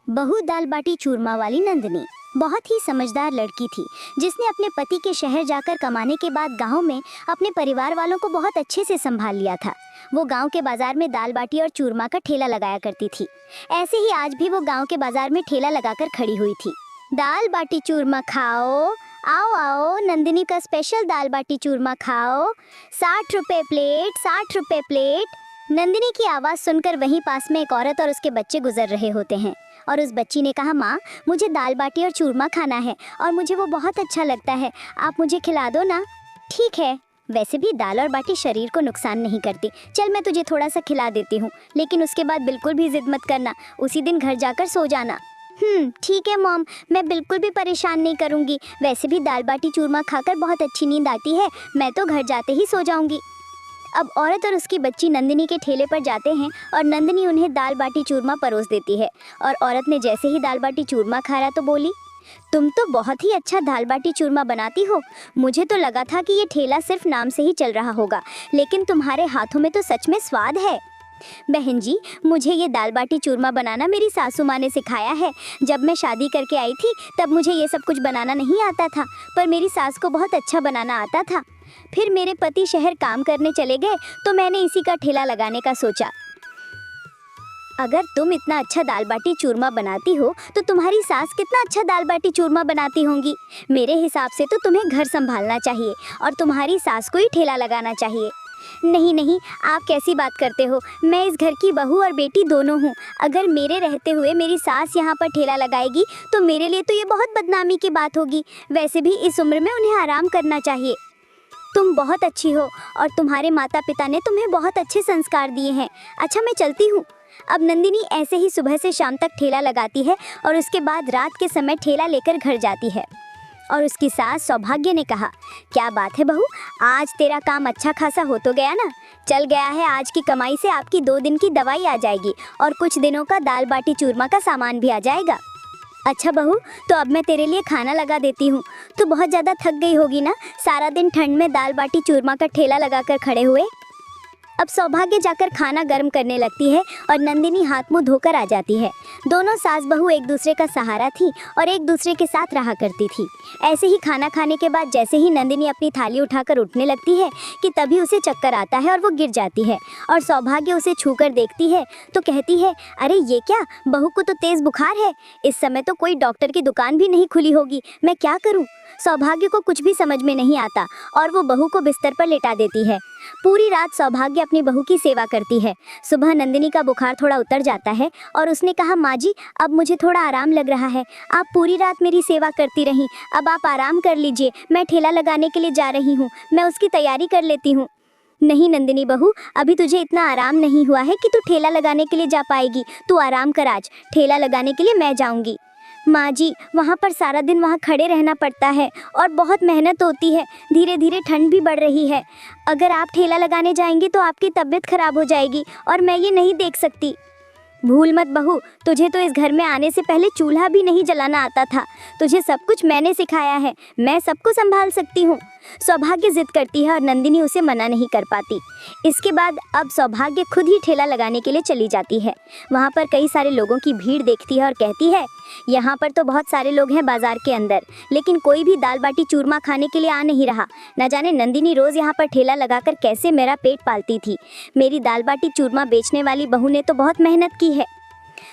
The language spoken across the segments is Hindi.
बहू दाल बाटी चूरमा वाली नंदिनी बहुत ही समझदार लड़की थी, जिसने अपने पति के शहर जाकर कमाने के बाद गांव में अपने परिवार वालों को बहुत अच्छे से संभाल लिया था। वो गांव के बाजार में दाल बाटी और चूरमा का ठेला लगाया करती थी। ऐसे ही आज भी वो गांव के बाजार में ठेला लगाकर खड़ी हुई थी। दाल बाटी चूरमा खाओ, आओ आओ, नंदिनी का स्पेशल दाल बाटी चूरमा खाओ, 60 रुपए प्लेट, 60 रुपए प्लेट। नंदिनी की आवाज़ सुनकर वहीं पास में एक औरत और उसके बच्चे गुजर रहे होते हैं और उस बच्ची ने कहा, माँ मुझे दाल बाटी और चूरमा खाना है और मुझे वो बहुत अच्छा लगता है, आप मुझे खिला दो ना। ठीक है, वैसे भी दाल और बाटी शरीर को नुकसान नहीं करती, चल मैं तुझे थोड़ा सा खिला देती हूँ, लेकिन उसके बाद बिल्कुल भी जिद मत करना, उसी दिन घर जाकर सो जाना। ठीक है मॉम, मैं बिल्कुल भी परेशान नहीं करूँगी। वैसे भी दाल बाटी चूरमा खाकर बहुत अच्छी नींद आती है, मैं तो घर जाते ही सो जाऊँगी। अब औरत और उसकी बच्ची नंदिनी के ठेले पर जाते हैं और नंदिनी उन्हें दाल बाटी चूरमा परोस देती है। और औरत ने जैसे ही दाल बाटी चूरमा खाया तो बोली, तुम तो बहुत ही अच्छा दाल बाटी चूरमा बनाती हो। मुझे तो लगा था कि ये ठेला सिर्फ नाम से ही चल रहा होगा, लेकिन तुम्हारे हाथों में तो सच में स्वाद है। बहन जी, मुझे ये दाल बाटी चूरमा बनाना मेरी सासू माँ ने सिखाया है। जब मैं शादी करके आई थी तब मुझे ये सब कुछ बनाना नहीं आता था, पर मेरी सास को बहुत अच्छा बनाना आता था। फिर मेरे पति शहर काम करने चले गए तो मैंने इसी का ठेला लगाने का सोचा। अगर तुम इतना अच्छा दाल बाटी चूरमा बनाती हो तो तुम्हारी सास कितना अच्छा दाल बाटी चूरमा बनाती होंगी। मेरे हिसाब से तो तुम्हें घर संभालना चाहिए और तुम्हारी सास को ही ठेला लगाना चाहिए। नहीं नहीं, आप कैसी बात करते हो, मैं इस घर की बहू और बेटी दोनों हूँ। अगर मेरे रहते हुए मेरी सास यहाँ पर ठेला लगाएगी तो मेरे लिए तो ये बहुत बदनामी की बात होगी। वैसे भी इस उम्र में उन्हें आराम करना चाहिए। तुम बहुत अच्छी हो और तुम्हारे माता पिता ने तुम्हें बहुत अच्छे संस्कार दिए हैं। अच्छा, मैं चलती हूँ। अब नंदिनी ऐसे ही सुबह से शाम तक ठेला लगाती है और उसके बाद रात के समय ठेला लेकर घर जाती है। और उसकी सास सौभाग्य ने कहा, क्या बात है बहू, आज तेरा काम अच्छा खासा हो तो गया ना। चल गया है, आज की कमाई से आपकी 2 दिन की दवाई आ जाएगी और कुछ दिनों का दाल बाटी चूरमा का सामान भी आ जाएगा। अच्छा बहू, तो अब मैं तेरे लिए खाना लगा देती हूँ। तू बहुत ज़्यादा थक गई होगी ना, सारा दिन ठंड में दाल बाटी चूरमा का ठेला लगाकर खड़े हुए। अब सौभाग्य जाकर खाना गर्म करने लगती है और नंदिनी हाथ मुंह धोकर आ जाती है। दोनों सास बहू एक दूसरे का सहारा थी और एक दूसरे के साथ रहा करती थी। ऐसे ही खाना खाने के बाद जैसे ही नंदिनी अपनी थाली उठाकर उठने लगती है कि तभी उसे चक्कर आता है और वो गिर जाती है। और सौभाग्य उसे छूकर देखती है तो कहती है, अरे ये क्या, बहू को तो तेज़ बुखार है। इस समय तो कोई डॉक्टर की दुकान भी नहीं खुली होगी, मैं क्या करूँ। सौभाग्य को कुछ भी समझ में नहीं आता और वो बहू को बिस्तर पर लेटा देती है। पूरी रात सौभाग्य अपनी बहू की सेवा करती है। सुबह नंदिनी का बुखार थोड़ा उतर जाता है और उसने कहा, माँ जी अब मुझे थोड़ा आराम लग रहा है, आप पूरी रात मेरी सेवा करती रहीं, अब आप आराम कर लीजिए, मैं ठेला लगाने के लिए जा रही हूँ, मैं उसकी तैयारी कर लेती हूँ। नहीं नंदिनी बहू, अभी तुझे इतना आराम नहीं हुआ है कि तू ठेला लगाने के लिए जा पाएगी। तू आराम कर, आज ठेला लगाने के लिए मैं जाऊँगी। माँ जी, वहाँ पर सारा दिन वहाँ खड़े रहना पड़ता है और बहुत मेहनत होती है, धीरे धीरे ठंड भी बढ़ रही है। अगर आप ठेला लगाने जाएंगी तो आपकी तबीयत खराब हो जाएगी और मैं ये नहीं देख सकती। भूल मत बहू, तुझे तो इस घर में आने से पहले चूल्हा भी नहीं जलाना आता था। तुझे सब कुछ मैंने सिखाया है, मैं सबको संभाल सकती हूँ। सौभाग्य जिद करती है और नंदिनी उसे मना नहीं कर पाती। इसके बाद अब सौभाग्य खुद ही ठेला लगाने के लिए चली जाती है। वहाँ पर कई सारे लोगों की भीड़ देखती है और कहती है, यहाँ पर तो बहुत सारे लोग हैं बाजार के अंदर, लेकिन कोई भी दाल बाटी चूरमा खाने के लिए आ नहीं रहा। न जाने नंदिनी रोज़ यहाँ पर ठेला लगाकर कैसे मेरा पेट पालती थी। मेरी दाल बाटी चूरमा बेचने वाली बहू ने तो बहुत मेहनत की है।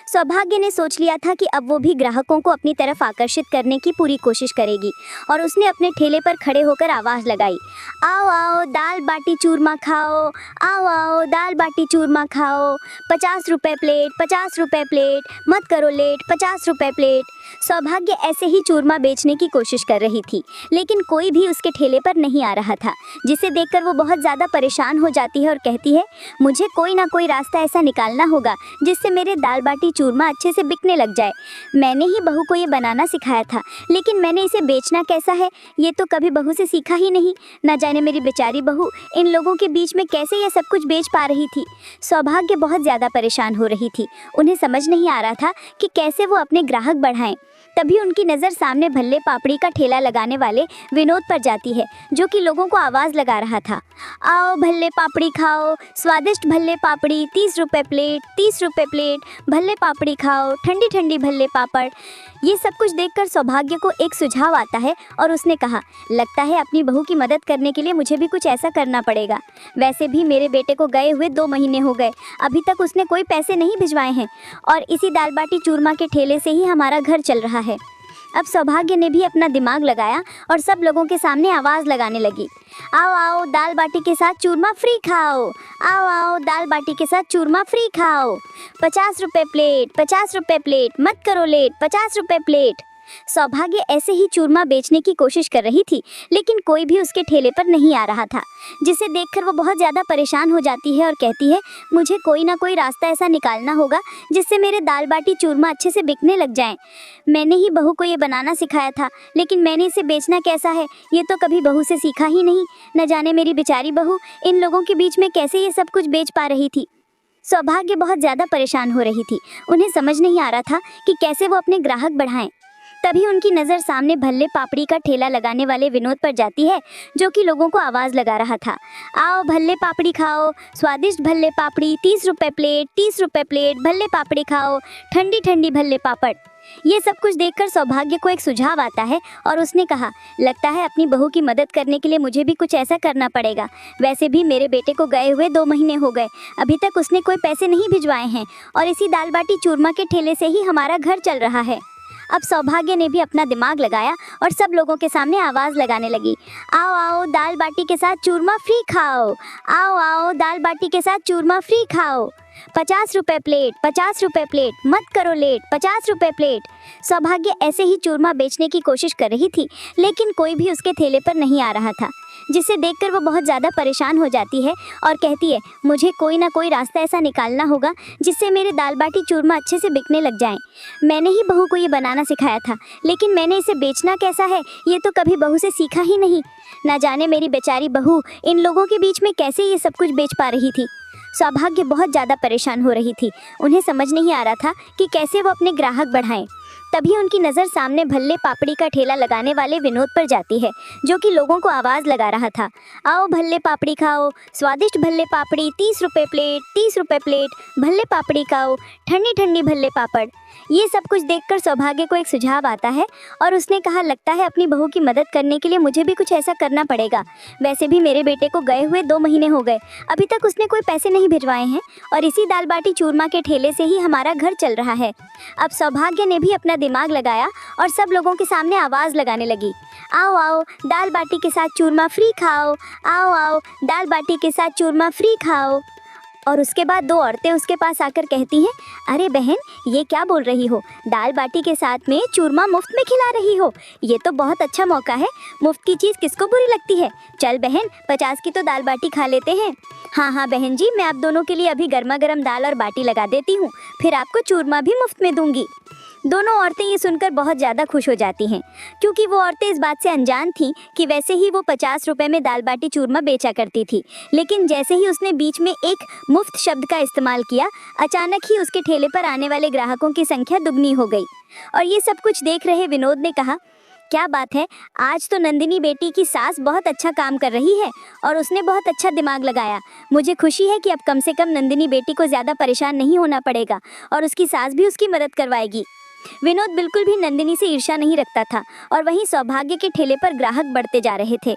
सौभाग्य ने सोच लिया था कि अब वो भी ग्राहकों को अपनी तरफ आकर्षित करने की पूरी कोशिश करेगी और उसने अपने ठेले पर खड़े होकर आवाज़ लगाई, आओ आओ दाल बाटी चूरमा खाओ, आओ आओ दाल बाटी चूरमा खाओ, 50 रुपये प्लेट, 50 रुपये प्लेट, मत करो लेट, 50 रुपये प्लेट। सौभाग्य ऐसे ही चूरमा बेचने की कोशिश कर रही थी, लेकिन कोई भी उसके ठेले पर नहीं आ रहा था, जिसे देखकर वो बहुत ज़्यादा परेशान हो जाती है और कहती है, मुझे कोई ना कोई रास्ता ऐसा निकालना होगा जिससे मेरे दाल बाटी चूरमा अच्छे से बिकने लग जाए। मैंने ही बहू को ये बनाना सिखाया था, लेकिन मैंने इसे बेचना कैसा है ये तो कभी बहू से सीखा ही नहीं। न जाने मेरी बेचारी बहू इन लोगों के बीच में कैसे ये सब कुछ बेच पा रही थी। सौभाग्य बहुत ज़्यादा परेशान हो रही थी, उन्हें समझ नहीं आ रहा था कि कैसे वो अपने ग्राहक बढ़ाएं। तभी उनकी नज़र सामने भल्ले पापड़ी का ठेला लगाने वाले विनोद पर जाती है, जो कि लोगों को आवाज़ लगा रहा था, आओ भल्ले पापड़ी खाओ, स्वादिष्ट भल्ले पापड़ी, 30 रुपये प्लेट, 30 रुपये प्लेट। भल्ले पापड़ी खाओ, ठंडी ठंडी भल्ले पापड़। ये सब कुछ देखकर सौभाग्य को एक सुझाव आता है और उसने कहा, लगता है अपनी बहू की मदद करने के लिए मुझे भी कुछ ऐसा करना पड़ेगा। वैसे भी मेरे बेटे को गए हुए 2 महीने हो गए, अभी तक उसने कोई पैसे नहीं भिजवाए हैं और इसी दाल बाटी चूरमा के ठेले से ही हमारा घर चल रहा है। अब सौभाग्य ने भी अपना दिमाग लगाया और सब लोगों के सामने आवाज़ लगाने लगी, आओ आओ दाल बाटी के साथ चूरमा फ्री खाओ, आओ आओ दाल बाटी के साथ चूरमा फ्री खाओ, 50 रुपये प्लेट, 50 रुपये प्लेट, मत करो लेट, 50 रुपये प्लेट। सौभाग्य ऐसे ही चूरमा बेचने की कोशिश कर रही थी, लेकिन कोई भी उसके ठेले पर नहीं आ रहा था, जिसे देखकर वो बहुत ज़्यादा परेशान हो जाती है और कहती है, मुझे कोई ना कोई रास्ता ऐसा निकालना होगा जिससे मेरे दाल बाटी चूरमा अच्छे से बिकने लग जाएं। मैंने ही बहू को ये बनाना सिखाया था, लेकिन मैंने इसे बेचना कैसा है ये तो कभी बहू से सीखा ही नहीं। न जाने मेरी बेचारी बहू इन लोगों के बीच में कैसे ये सब कुछ बेच पा रही थी। सौभाग्य बहुत ज़्यादा परेशान हो रही थी, उन्हें समझ नहीं आ रहा था कि कैसे वो अपने ग्राहक बढ़ाएं। तभी उनकी नज़र सामने भल्ले पापड़ी का ठेला लगाने वाले विनोद पर जाती है, जो कि लोगों को आवाज़ लगा रहा था, आओ भल्ले पापड़ी खाओ, स्वादिष्ट भल्ले पापड़ी, 30 रुपये प्लेट, 30 रुपये प्लेट, भल्ले पापड़ी खाओ, ठंडी ठंडी भल्ले पापड़। ये सब कुछ देखकर सौभाग्य को एक सुझाव आता है और उसने कहा, लगता है अपनी बहू की मदद करने के लिए मुझे भी कुछ ऐसा करना पड़ेगा। वैसे भी मेरे बेटे को गए हुए 2 महीने हो गए, अभी तक उसने कोई पैसे नहीं भिजवाए हैं और इसी दाल बाटी चूरमा के ठेले से ही हमारा घर चल रहा है। अब सौभाग्य ने भी अपना दिमाग लगाया और सब लोगों के सामने आवाज़ लगाने लगी, आओ आओ दाल बाटी के साथ चूरमा फ्री खाओ, आओ आओ दाल बाटी के साथ चूरमा फ्री खाओ, 50 रुपये प्लेट, 50 रुपये प्लेट, मत करो लेट, 50 रुपये प्लेट। सौभाग्य ऐसे ही चूरमा बेचने की कोशिश कर रही थी, लेकिन कोई भी उसके ठेले पर नहीं आ रहा था, जिसे देखकर वो बहुत ज़्यादा परेशान हो जाती है और कहती है, मुझे कोई ना कोई रास्ता ऐसा निकालना होगा जिससे मेरे दाल बाटी चूरमा अच्छे से बिकने लग जाएं। मैंने ही बहू को ये बनाना सिखाया था, लेकिन मैंने इसे बेचना कैसा है ये तो कभी बहू से सीखा ही नहीं। ना जाने मेरी बेचारी बहू इन लोगों के बीच में कैसे ये सब कुछ बेच पा रही थी। सौभाग्य बहुत ज़्यादा परेशान हो रही थी, उन्हें समझ नहीं आ रहा था कि कैसे वो अपने ग्राहक बढ़ाएं। तभी उनकी नज़र सामने भल्ले पापड़ी का ठेला लगाने वाले विनोद पर जाती है, जो कि लोगों को आवाज़ लगा रहा था, आओ भल्ले पापड़ी खाओ, स्वादिष्ट भल्ले पापड़ी, 30 रुपये प्लेट, 30 रुपये प्लेट, भल्ले पापड़ी खाओ, ठंडी ठंडी भल्ले पापड़। ये सब कुछ देखकर सौभाग्य को एक सुझाव आता है और उसने कहा, लगता है अपनी बहू की मदद करने के लिए मुझे भी कुछ ऐसा करना पड़ेगा। वैसे भी मेरे बेटे को गए हुए 2 महीने हो गए, अभी तक उसने कोई पैसे नहीं भिजवाए हैं और इसी दाल बाटी चूरमा के ठेले से ही हमारा घर चल रहा है। अब सौभाग्य ने भी अपना दिमाग लगाया और सब लोगों के सामने आवाज़ लगाने लगी, आओ आओ दाल बाटी के साथ चूरमा फ्री खाओ, आओ आओ दाल बाटी के साथ चूरमा फ्री खाओ। और उसके बाद 2 औरतें उसके पास आकर कहती हैं, अरे बहन ये क्या बोल रही हो, दाल बाटी के साथ में चूरमा मुफ्त में खिला रही हो, ये तो बहुत अच्छा मौका है, मुफ्त की चीज़ किसको बुरी लगती है, चल बहन 50 की तो दाल बाटी खा लेते हैं। हाँ हाँ बहन जी, मैं आप दोनों के लिए अभी गर्मा गर्म दाल और बाटी लगा देती हूँ, फिर आपको चूरमा भी मुफ्त में दूंगी। दोनों औरतें ये सुनकर बहुत ज़्यादा खुश हो जाती हैं, क्योंकि वो औरतें इस बात से अनजान थीं कि वैसे ही वो 50 रुपये में दाल बाटी चूरमा बेचा करती थी, लेकिन जैसे ही उसने बीच में एक मुफ्त शब्द का इस्तेमाल किया, अचानक ही उसके ठेले पर आने वाले ग्राहकों की संख्या दुगनी हो गई। और ये सब कुछ देख रहे विनोद ने कहा, क्या बात है, आज तो नंदिनी बेटी की सास बहुत अच्छा काम कर रही है और उसने बहुत अच्छा दिमाग लगाया। मुझे खुशी है कि अब कम से कम नंदिनी बेटी को ज़्यादा परेशान नहीं होना पड़ेगा और उसकी सास भी उसकी मदद करवाएगी। विनोद बिल्कुल भी नंदिनी से ईर्ष्या नहीं रखता था और वहीं सौभाग्य के ठेले पर ग्राहक बढ़ते जा रहे थे।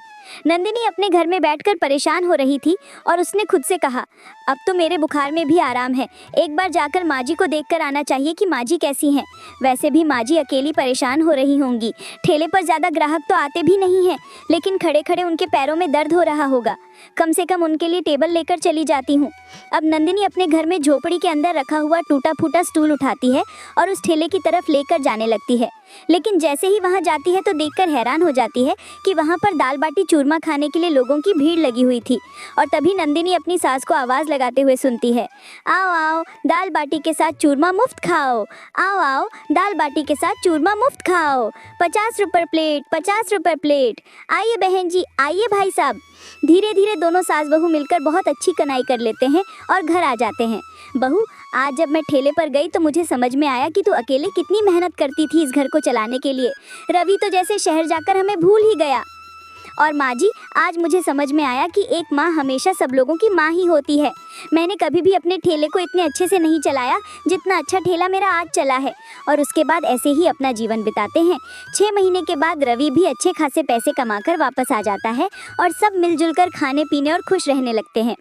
नंदिनी अपने घर में बैठकर परेशान हो रही थी और उसने खुद से कहा, अब तो मेरे बुखार में भी आराम है, एक बार जाकर माँ जी को देखकर आना चाहिए कि माँ जी कैसी हैं। वैसे भी माँ जी अकेली परेशान हो रही होंगी, ठेले पर ज़्यादा ग्राहक तो आते भी नहीं हैं, लेकिन खड़े खड़े उनके पैरों में दर्द हो रहा होगा, कम से कम उनके लिए टेबल लेकर चली जाती हूँ। अब नंदिनी अपने घर में झोपड़ी के अंदर रखा हुआ टूटा फूटा स्टूल उठाती है और उस ठेले की तरफ लेकर जाने लगती है, लेकिन जैसे ही वहाँ जाती है तो देखकर हैरान हो जाती है कि वहाँ पर दाल बाटी चूरमा खाने के लिए लोगों की भीड़ लगी हुई थी। और तभी नंदिनी अपनी सास को आवाज़ लगाते हुए सुनती है, आओ आओ दाल बाटी के साथ चूरमा मुफ्त खाओ, आओ आओ दाल बाटी के साथ चूरमा मुफ्त खाओ, 50 रुपये प्लेट, 50 रुपये प्लेट, आइए बहन जी, आइए भाई साहब। धीरे धीरे दोनों सास बहू मिलकर बहुत अच्छी कनाई कर लेते हैं और घर आ जाते हैं। बहू, आज जब मैं ठेले पर गई तो मुझे समझ में आया कि तू अकेले कितनी मेहनत करती थी इस घर को चलाने के लिए। रवि तो जैसे शहर जाकर हमें भूल ही गया। और माँ जी, आज मुझे समझ में आया कि एक माँ हमेशा सब लोगों की माँ ही होती है। मैंने कभी भी अपने ठेले को इतने अच्छे से नहीं चलाया जितना अच्छा ठेला मेरा आज चला है। और उसके बाद ऐसे ही अपना जीवन बिताते हैं। 6 महीने के बाद रवि भी अच्छे खासे पैसे कमाकर वापस आ जाता है और सब मिलजुल कर खाने पीने और खुश रहने लगते हैं।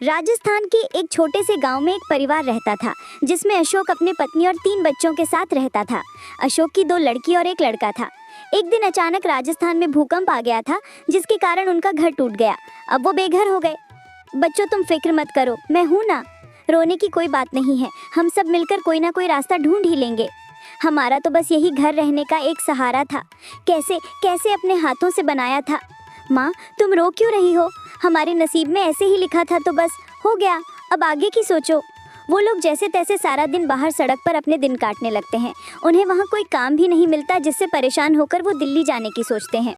राजस्थान के एक छोटे से गांव में एक परिवार रहता था, जिसमें अशोक अपनी पत्नी और 3 बच्चों के साथ रहता था। अशोक की 2 लड़की और 1 लड़का था। एक दिन अचानक राजस्थान में भूकंप आ गया था, जिसके कारण उनका घर टूट गया। अब वो बेघर हो गए। बच्चों, तुम फिक्र मत करो, मैं हूँ ना। रोने की कोई बात नहीं है, हम सब मिलकर कोई ना कोई रास्ता ढूंढ ही लेंगे। हमारा तो बस यही घर रहने का एक सहारा था, कैसे कैसे अपने हाथों से बनाया था। माँ, तुम रो क्यों रही हो? हमारे नसीब में ऐसे ही लिखा था तो बस हो गया, अब आगे की सोचो। वो लोग जैसे तैसे सारा दिन बाहर सड़क पर अपने दिन काटने लगते हैं। उन्हें वहाँ कोई काम भी नहीं मिलता, जिससे परेशान होकर वो दिल्ली जाने की सोचते हैं।